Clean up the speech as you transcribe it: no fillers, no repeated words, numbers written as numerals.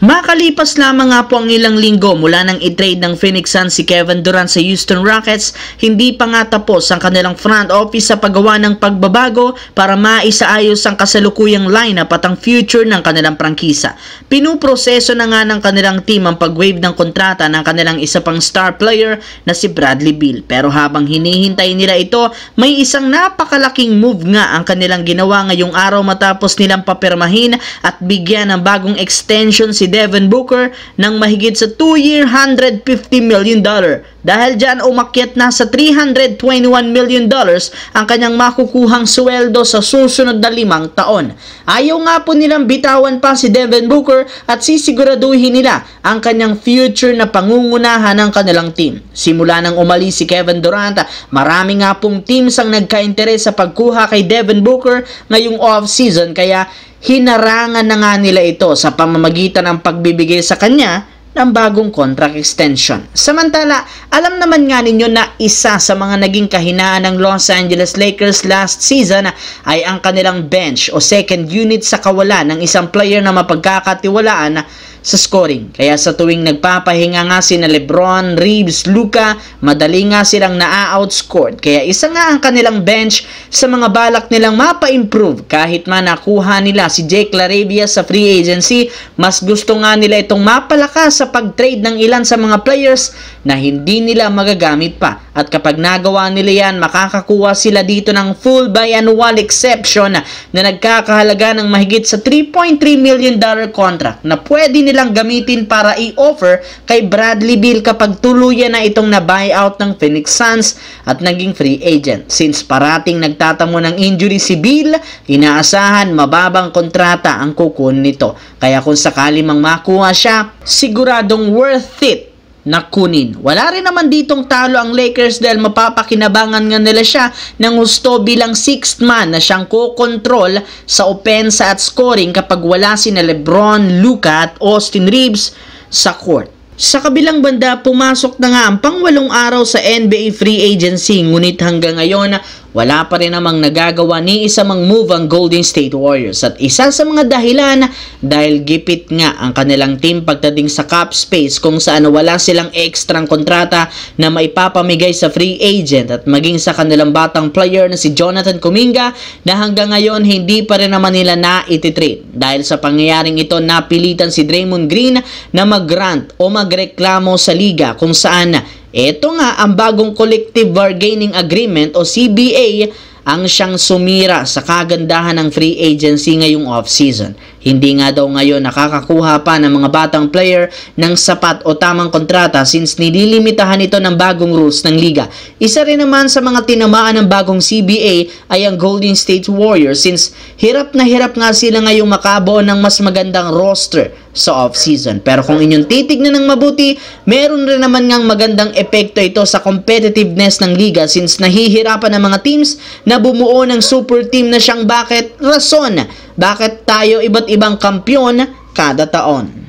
Makalipas lamang nga po ang ilang linggo mula nang i-trade ng Phoenix Suns si Kevin Durant sa Houston Rockets, hindi pa nga tapos ang kanilang front office sa paggawa ng pagbabago para maisaayos ang kasalukuyang lineup at ang future ng kanilang prangkisa. Pinuproseso na nga ng kanilang team ang pag-waive ng kontrata ng kanilang isa pang star player na si Bradley Beal. Pero habang hinihintay nila ito, may isang napakalaking move nga ang kanilang ginawa ngayong araw matapos nilang papirmahin at bigyan ng bagong extension si Devin Booker ng mahigit sa 2-year $150 million. Dahil dyan umakyat na sa $321 million ang kanyang makukuhang sweldo sa susunod na 5 taon. Ayaw nga po nilang bitawan pa si Devin Booker at sisiguraduhin nila ang kanyang future na pangungunahan ng kanilang team. Simula nang umalis si Kevin Durant, marami nga pong teams ang nagka-interes sa pagkuha kay Devin Booker ngayong off-season, kaya hinarangan na nga nila ito sa pamamagitan ng pagbibigay sa kanya ng bagong contract extension. Samantala, alam naman nga ninyo na isa sa mga naging kahinaan ng Los Angeles Lakers last season ay ang kanilang bench o second unit sa kawalan ng isang player na mapagkakatiwalaan sa scoring. Kaya sa tuwing nagpapahinga nga sina LeBron, Reeves, Luka, madali nga silang na-outscored. Kaya isa nga ang kanilang bench sa mga balak nilang mapa-improve. Kahit man nakuha nila si Jake LaRavia sa free agency, mas gusto nga nila itong mapalakas sa pag-trade ng ilan sa mga players na hindi nila magagamit pa. At kapag nagawa nila yan, makakakuha sila dito ng full biannual exception na nagkakahalaga ng mahigit sa $3.3 million contract na pwede nilang gamitin para i-offer kay Bradley Beal kapag tuluyan na itong na-buyout ng Phoenix Suns at naging free agent. Since parating nagtatamo ng injury si Beal, inaasahan mababang kontrata ang kukunin nito. Kaya kung sakali mang makuha siya, siguradong worth it na kunin. Wala rin naman ditong talo ang Lakers dahil mapapakinabangan nga nila siya ng husto bilang sixth man na siyang kokontrol sa opensa at scoring kapag wala sina LeBron, Luka at Austin Reeves sa court. Sa kabilang banda, pumasok na nga ang pang-8 araw sa NBA free agency, ngunit hanggang ngayon wala pa rin namang nagagawa ni isa mang move ang Golden State Warriors. At isa sa mga dahilan dahil gipit nga ang kanilang team pagdating sa cap space kung saan wala silang ekstrang kontrata na maipapamigay sa free agent at maging sa kanilang batang player na si Jonathan Kuminga na hanggang ngayon hindi pa rin naman nila na-ititrade. Dahil sa pangyayaring ito, napilitan si Draymond Green na mag-grant o magreklamo sa liga kung saan ito nga ang bagong Collective Bargaining Agreement o CBA ang siyang sumira sa kagandahan ng free agency ngayong off-season. Hindi nga daw ngayon nakakakuha pa ng mga batang player ng sapat o tamang kontrata since nililimitahan ito ng bagong rules ng liga. Isa rin naman sa mga tinamaan ng bagong CBA ay ang Golden State Warriors since hirap na hirap nga sila ngayong makabuo ng mas magandang roster sa off-season. Pero kung inyong titignan ng mabuti, meron rin naman ngang magandang epekto ito sa competitiveness ng liga since nahihirapan ng mga teams na bumuo ng super team na siyang bakit tayo iba't ibang kampiyon kada taon.